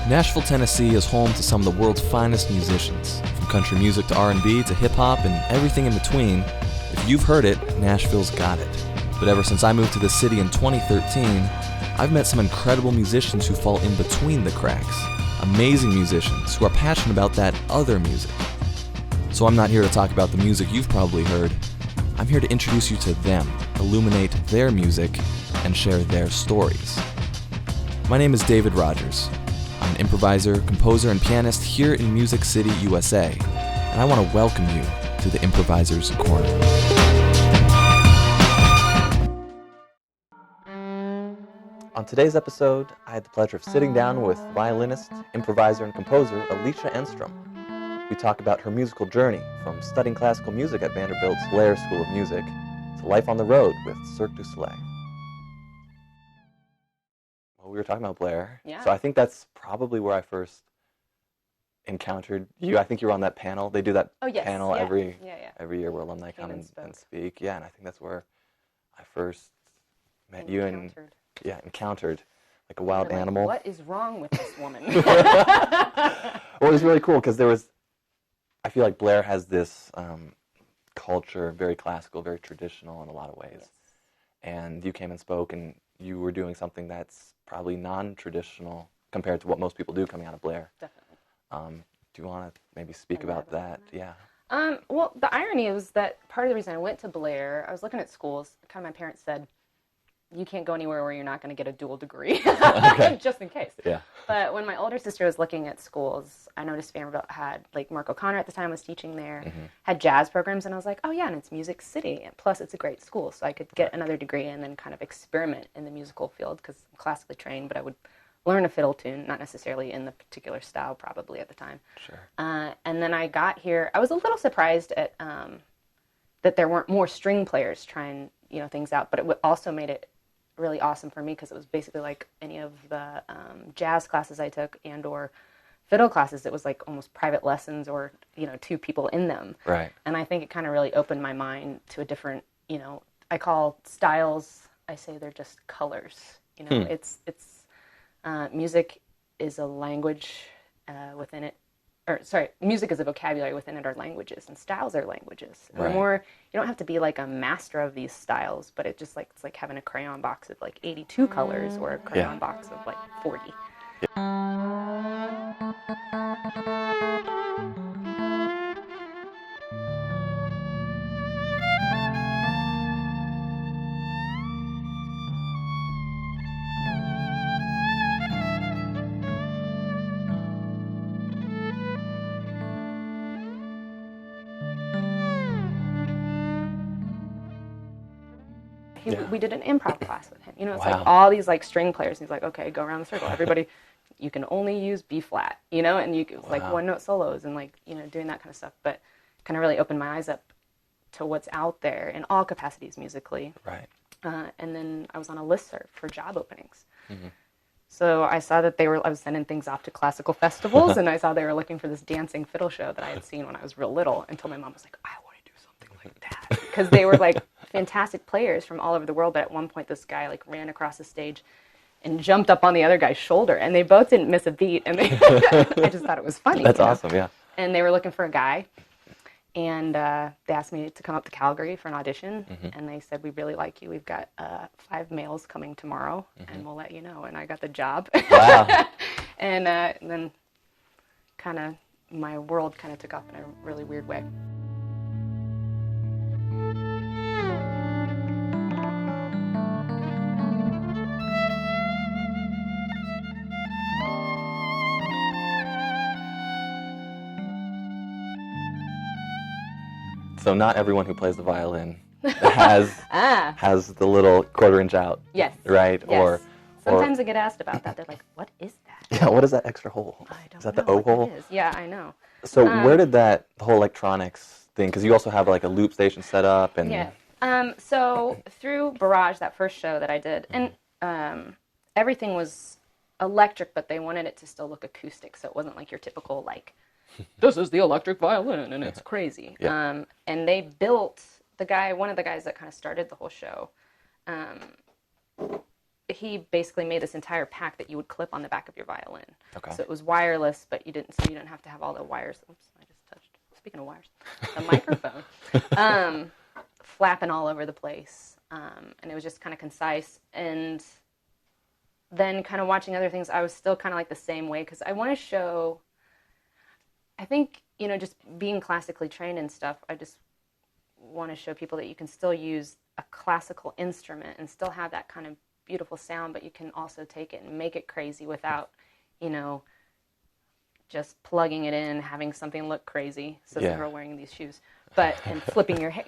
Nashville, Tennessee is home to some of the world's finest musicians. From country music to R&B to hip-hop and everything in between, if you've heard it, Nashville's got it. But ever since I moved to the city in 2013, I've met some incredible musicians who fall in between the cracks. Amazing musicians who are passionate about that other music. So I'm not here to talk about the music you've probably heard. I'm here to introduce you to them, illuminate their music, and share their stories. My name is David Rodgers. I'm an improviser, composer, and pianist here in Music City, USA, and I want to welcome you to the Improviser's Corner. On today's episode, I had the pleasure of sitting down with violinist, improviser, and composer Alicia Enstrom. We talk about her musical journey from studying classical music at Vanderbilt's Blair School of Music to life on the road with Cirque du Soleil. Well, we were talking about Blair, so I think that's probably where I first encountered you. I think you were on that panel. They do that panel every year where alumni come and speak. Yeah, and I think that's where I first met you and encountered like a wild animal. What is wrong with this woman? Well, it was really cool because I feel like Blair has this culture, very classical, very traditional in a lot of ways. Yes. And you came and spoke, and you were doing something that's probably non-traditional compared to what most people do coming out of Blair. Definitely. Do you want to maybe speak about that? Yeah. Well, the irony was that part of the reason I went to Blair, I was looking at schools. Kind of my parents said, you can't go anywhere where you're not going to get a dual degree, just in case. Yeah. But when my older sister was looking at schools, I noticed Vanderbilt had, like, Mark O'Connor at the time was teaching there, had jazz programs, and I was like, oh yeah, and it's Music City, and plus it's a great school, so I could get another degree and then kind of experiment in the musical field, because I'm classically trained, but I would learn a fiddle tune, not necessarily in the particular style probably at the time. Sure. And then I got here, I was a little surprised at that there weren't more string players trying, things out, but it also made it really awesome for me because it was basically like any of the jazz classes I took and or fiddle classes. It was like almost private lessons or, two people in them. Right. And I think it kind of really opened my mind to a different, I call styles, I say they're just colors. It's music is a language within it. Music is a vocabulary within it, are languages, and styles are languages. And the more, you don't have to be like a master of these styles, but it's like having a crayon box of like 82 colors or a crayon box of like 40. We did an improv class with him. It's like all these like string players. He's like, okay, go around the circle. Everybody, you can only use B flat, and you like one note solos and like, doing that kind of stuff. But kind of really opened my eyes up to what's out there in all capacities musically. Right. And then I was on a listserv for job openings. Mm-hmm. So I saw that I was sending things off to classical festivals, and I saw they were looking for this dancing fiddle show that I had seen when I was real little, until my mom was like, I want to do something like that. Because they were like fantastic players from all over the world, but at one point this guy like ran across the stage and jumped up on the other guy's shoulder, and they both didn't miss a beat, and I just thought it was funny. That's awesome, yeah. And they were looking for a guy, and they asked me to come up to Calgary for an audition, and they said, we really like you. We've got 5 males coming tomorrow, and we'll let you know. And I got the job. Wow. And then kind of my world kind of took off in a really weird way. So not everyone who plays the violin has the little quarter-inch out. Yes. Right? Yes. Sometimes I get asked about that. They're like, what is that? Yeah, what is that extra hole? I don't know. Is that the O hole? It is. Yeah, I know. So where did the whole electronics thing, because you also have like a loop station set up and... Yeah. So through Barrage, that first show that I did, and everything was electric, but they wanted it to still look acoustic, so it wasn't like your typical like, this is the electric violin and it's crazy. Yeah. And they built one of the guys that kind of started the whole show, he basically made this entire pack that you would clip on the back of your violin. Okay. So it was wireless, but you didn't have to have all the wires. Oops, I just touched. Speaking of wires, the microphone, flapping all over the place, and it was just kind of concise. And then kind of watching other things, I was still kind of like the same way because I want to show. I think, just being classically trained and stuff, I just want to show people that you can still use a classical instrument and still have that kind of beautiful sound, but you can also take it and make it crazy without, just plugging it in, having something look crazy, says the girl wearing these shoes, and flipping your hair.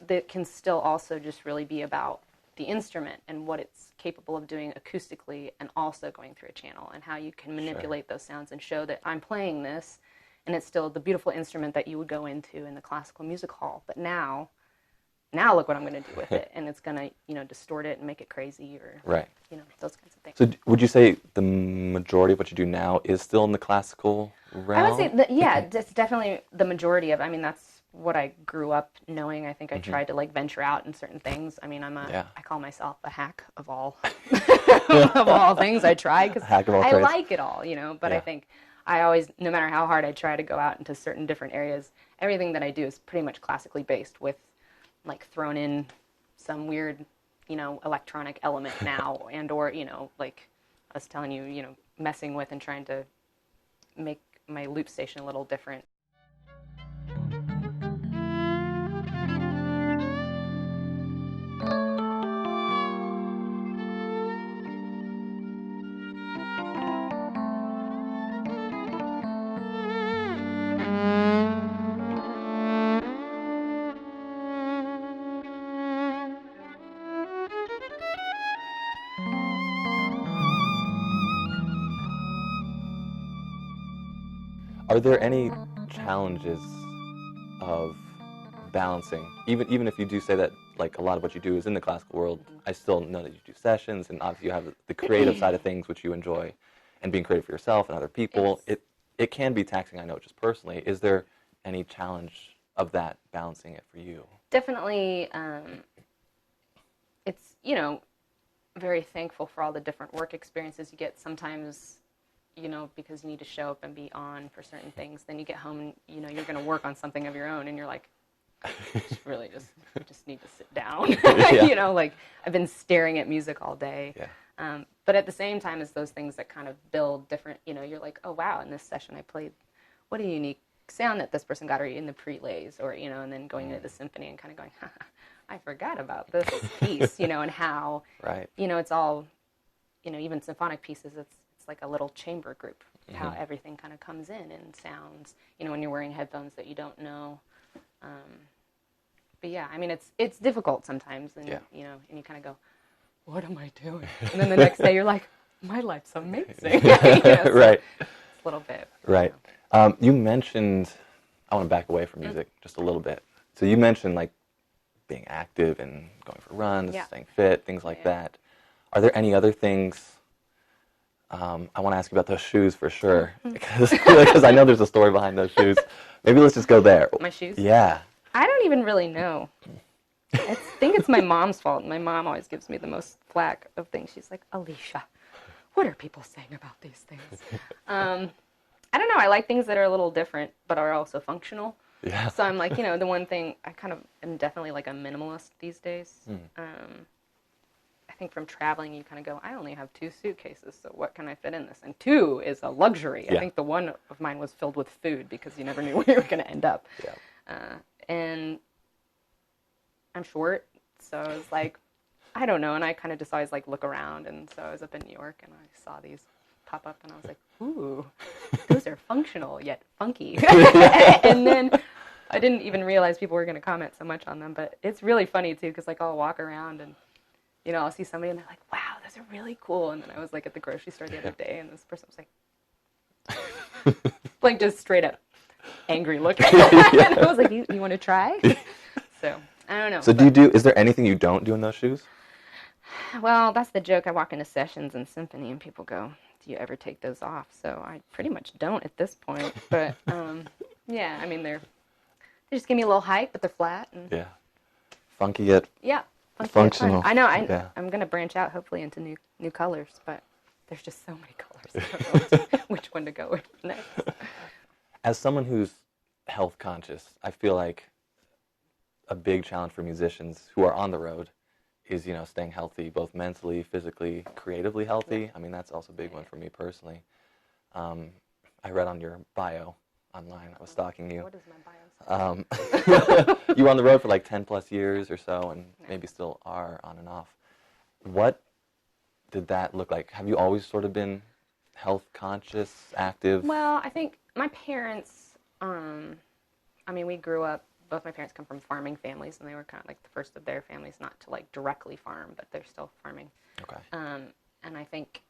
It can still also just really be about the instrument and what it's capable of doing acoustically and also going through a channel and how you can manipulate those sounds and show that I'm playing this and it's still the beautiful instrument that you would go into in the classical music hall. But now look what I'm going to do with it. And it's going to, distort it and make it crazy or, those kinds of things. So would you say the majority of what you do now is still in the classical realm? I would say, that's definitely the majority of it. I mean, that's what I grew up knowing. I think I tried to, venture out in certain things. I mean, I call myself a hack of all, of all things I try because I like it all, but I think I always, no matter how hard I try to go out into certain different areas, everything that I do is pretty much classically based with, thrown in some weird, electronic element now and or, like I was telling you, messing with and trying to make my loop station a little different. Are there any challenges of balancing, even if you do say that a lot of what you do is in the classical world, I still know that you do sessions and obviously you have the creative side of things which you enjoy and being creative for yourself and other people. It can be taxing, I know, just personally. Is there any challenge of that, balancing it for you? Definitely, it's, very thankful for all the different work experiences you get. Sometimes, because you need to show up and be on for certain things, then you get home and, you're going to work on something of your own and you're like, really just need to sit down. I've been staring at music all day. Yeah. But at the same time as those things that kind of build different, you're like, oh, wow, in this session I played, what a unique sound that this person got, or in the prelays, or, and then going into the symphony and kind of going, I forgot about this piece, and how, it's all, even symphonic pieces, it's like a little chamber group, how everything kind of comes in and sounds, when you're wearing headphones that you don't know. But yeah, I mean, it's difficult sometimes, and, and you kind of go, what am I doing? And then the next day you're like, my life's amazing. So right. It's a little bit. Right. You mentioned, I want to back away from music just a little bit. So you mentioned being active and going for runs, staying fit, things like that. Are there any other things? I want to ask you about those shoes for sure, because I know there's a story behind those shoes. Maybe let's just go there. My shoes? Yeah. I don't even really know. I think it's my mom's fault. My mom always gives me the most flack of things. She's like, Alicia, what are people saying about these things? I don't know. I like things that are a little different, but are also functional. Yeah. So I'm like, the one thing, I kind of am definitely like a minimalist these days. I think from traveling, you kind of go, I only have 2 suitcases, so what can I fit in this? And 2 is a luxury. Yeah. I think the one of mine was filled with food because you never knew where you were going to end up. Yeah. And I'm short, so I was like, I don't know. And I kind of just always look around. And so I was up in New York and I saw these pop up and I was like, ooh, those are functional yet funky. And then I didn't even realize people were going to comment so much on them. But it's really funny, too, because I'll walk around and, I'll see somebody and they're like, wow, those are really cool. And then I was at the grocery store the other day and this person was like, just straight up angry looking. And I was like, you want to try? So, I don't know. So is there anything you don't do in those shoes? Well, that's the joke. I walk into sessions in symphony and people go, do you ever take those off? So I pretty much don't at this point. But, yeah, I mean, they just give me a little height, but they're flat. And yeah. Funky yet Functional. I know. Yeah. I'm going to branch out hopefully into new colors, but there's just so many colors. I don't know which one to go with next. As someone who's health conscious, I feel like a big challenge for musicians who are on the road is, staying healthy, both mentally, physically, creatively healthy. Yeah. I mean, that's also a big one for me personally. I read on your bio online, I was stalking you. What is my bio say? You were on the road for like 10 plus years or so, and maybe still are on and off. What did that look like? Have you always sort of been health conscious, active? Well, I think my parents, we grew up, both my parents come from farming families, and they were kind of like the first of their families not to like directly farm, but they're still farming. Okay. And I think,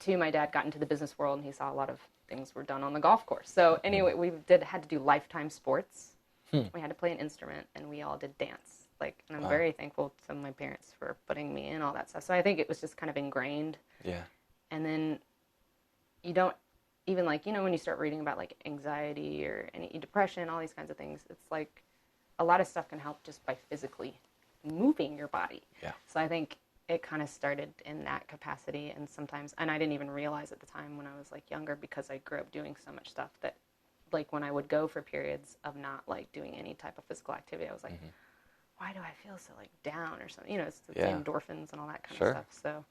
too, my dad got into the business world, and he saw a lot of things were done on the golf course. So anyway, we had to do lifetime sports. We had to play an instrument, and we all did dance. And I'm very thankful to my parents for putting me in all that stuff. So I think it was just kind of ingrained. Yeah. And then you don't even when you start reading about anxiety or any depression, all these kinds of things, it's like a lot of stuff can help just by physically moving your body. Yeah. So I think it kind of started in that capacity, and I didn't even realize at the time when I was younger, because I grew up doing so much stuff that when I would go for periods of not doing any type of physical activity, I was like, why do I feel so down or something? It's the endorphins and all that kind of stuff. So,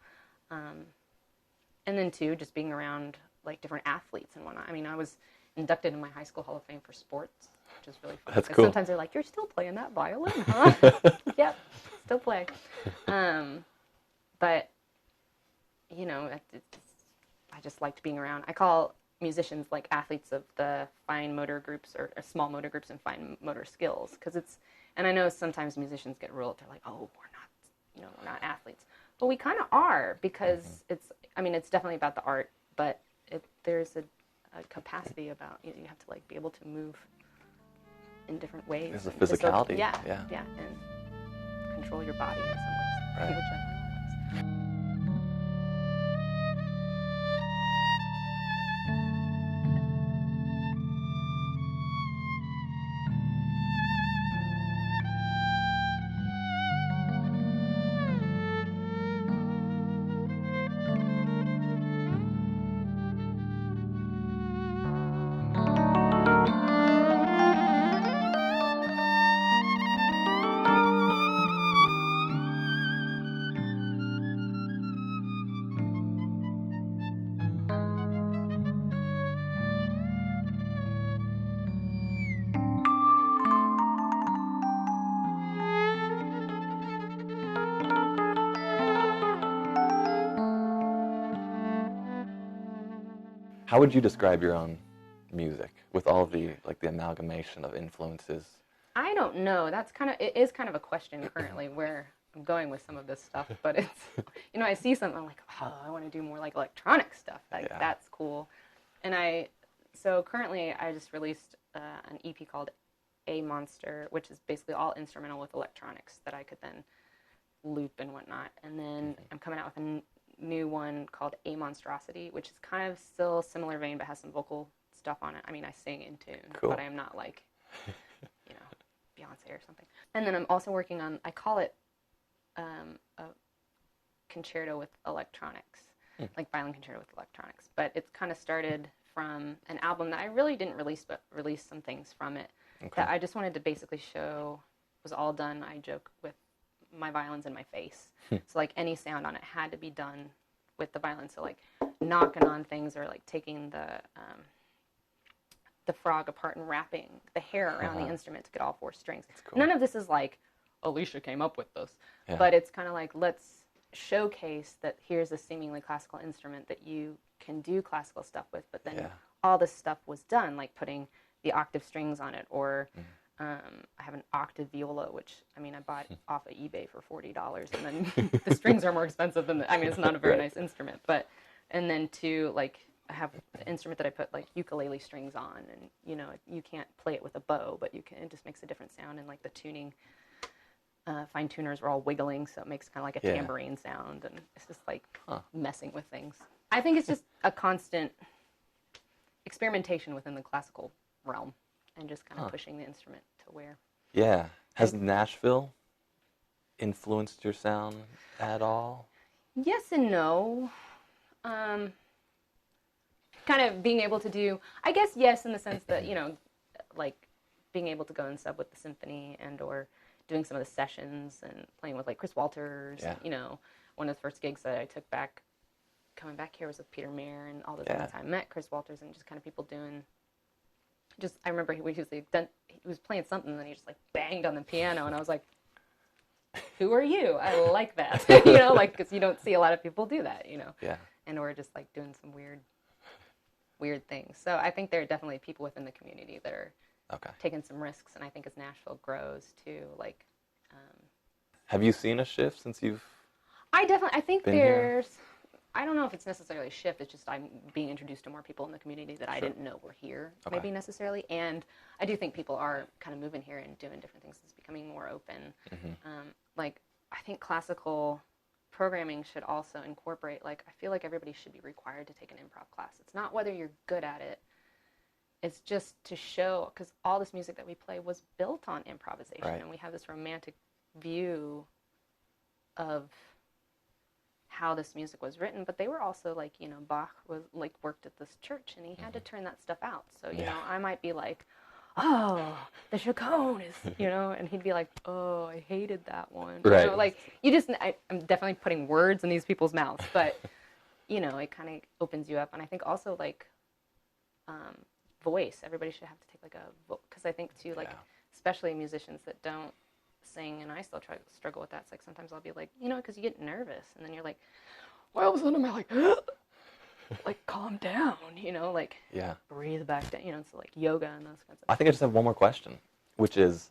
and then too, just being around different athletes and whatnot. I was inducted in my high school Hall of Fame for sports, which is really fun. That's cool. Sometimes they're like, "You're still playing that violin, huh?" Yep, still play. But I just liked being around. I call musicians athletes of the fine motor groups or small motor groups and fine motor skills, because and I know sometimes musicians get ruled. They're like, "Oh, we're not athletes," but we kind of are, because it's definitely about the art, but there's a capacity about you have to be able to move in different ways. There's a physicality. Yeah, and control your body in some ways, Right. which I don't know. How would you describe your own music with all the the amalgamation of influences? I don't know. It is kind of a question currently where I'm going with some of this stuff, but it's, I see something, I'm like, oh, I want to do more electronic stuff. That's cool. And so currently I just released an EP called A Monster, which is basically all instrumental with electronics that I could then loop and whatnot. And then I'm coming out with a new one called A Monstrosity, which is kind of still similar vein, but has some vocal stuff on it. I sing in tune, cool. But I am not Beyonce or something. And then I'm also working on, I call it a concerto with electronics, violin concerto with electronics. But it's kind of started from an album that I really didn't release, but released some things from it that I just wanted to basically show was all done, I joke, with my violins in my face. So any sound on it had to be done with the violin. So knocking on things or taking the frog apart and wrapping the hair around the instrument to get all four strings. Cool. None of this is Alicia came up with this, but it's kind of let's showcase that here's a seemingly classical instrument that you can do classical stuff with, but then all this stuff was done, putting the octave strings on it, or I have an octave viola, which I bought off of eBay for $40, and then the strings are more expensive than it's not a very nice instrument, but and then I have an instrument that I put ukulele strings on, and you can't play it with a bow, but it just makes a different sound, and the tuning fine tuners were all wiggling, so it makes kind of like a tambourine sound, and it's just messing with things. I think it's just a constant experimentation within the classical realm, and just kind of pushing the instrument to where. Yeah. Has Nashville influenced your sound at all? Yes and no. Kind of being able to do, I guess, yes, in the sense that, like being able to go and sub with the symphony and or doing some of the sessions and playing with like Chris Walters. Yeah. One of the first gigs that I took coming back here was with Peter Mayer and all those ones I met Chris Walters and just kind of people doing. I remember he was playing something and then he just like banged on the piano and I was like, who are you? I like that, like because you don't see a lot of people do that, Yeah. And we're just like doing some weird things. So I think there are definitely people within the community that are taking some risks, and I think as Nashville grows too, like. Have you seen a shift since you've? I think been there's. Here? I don't know if it's necessarily a shift. It's just I'm being introduced to more people in the community that I didn't know were here, maybe necessarily. And I do think people are kind of moving here and doing different things. It's becoming more open. Mm-hmm. Like I think classical programming should also incorporate, like, I feel like everybody should be required to take an improv class. It's not whether you're good at it. It's just to show, because all this music that we play was built on improvisation, and we have this romantic view of how this music was written, but they were also like, Bach was like worked at this church, and he had to turn that stuff out. So, I might be like, oh, the chaconne is, and he'd be like, oh, I hated that one. Right. Like, I'm definitely putting words in these people's mouths, but, it kind of opens you up. And I think also, like, voice. Everybody should have to take, like, because I think, too, like, especially musicians that don't sing, and I still struggle with that. It's like, sometimes I'll be like, because you get nervous, and then you're like, well, all of a sudden I'm like, like, calm down, like, breathe back down, so like yoga and those kinds of things. I think I just have one more question, which is,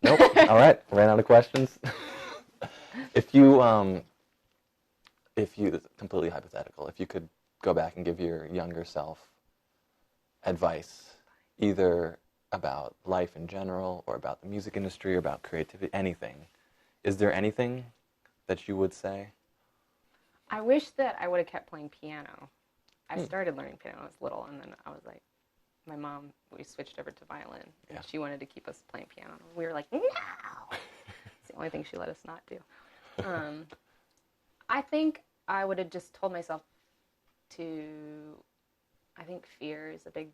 Nope. All right, ran out of questions. If you, completely hypothetical, if you could go back and give your younger self advice, either about life in general or about the music industry or about creativity, anything, is there anything that you would say? I wish that I would have kept playing piano. I started learning piano when I was little, and then I was like, my mom, we switched over to violin, and she wanted to keep us playing piano. We were like, no! It's the only thing she let us not do. I think I would have just told myself I think fear is a big,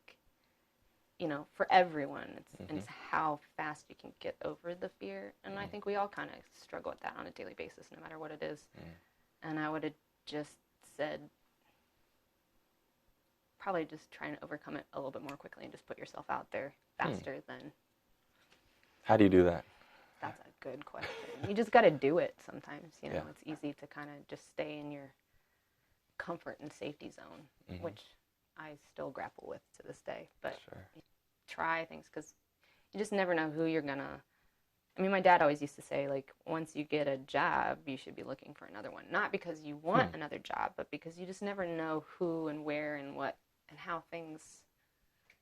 for everyone, and it's how fast you can get over the fear, and I think we all kind of struggle with that on a daily basis, no matter what it is. And I would have just said, probably just trying to overcome it a little bit more quickly and just put yourself out there faster than. How do you do that? That's a good question. You just got to do it sometimes. It's easy to kind of just stay in your comfort and safety zone, which I still grapple with to this day. But try things, because you just never know who you're going to. I mean, my dad always used to say, like, once you get a job, you should be looking for another one. Not because you want another job, but because you just never know who and where and what and how things,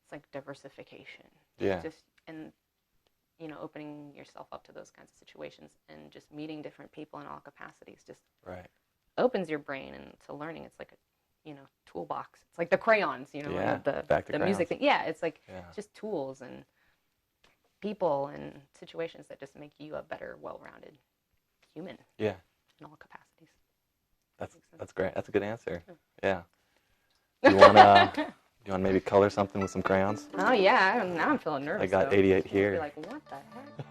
it's like diversification. Yeah. And, opening yourself up to those kinds of situations and just meeting different people in all capacities just opens your brain into learning. It's like a, toolbox. It's like the crayons, the music thing. Yeah, it's like just tools and people and situations that just make you a better, well-rounded human. Yeah. In all capacities. That's great. That's a good answer. Yeah. Do you want to maybe color something with some crayons? Oh yeah. Now I'm feeling nervous. I got 88 here. You're like, what the heck?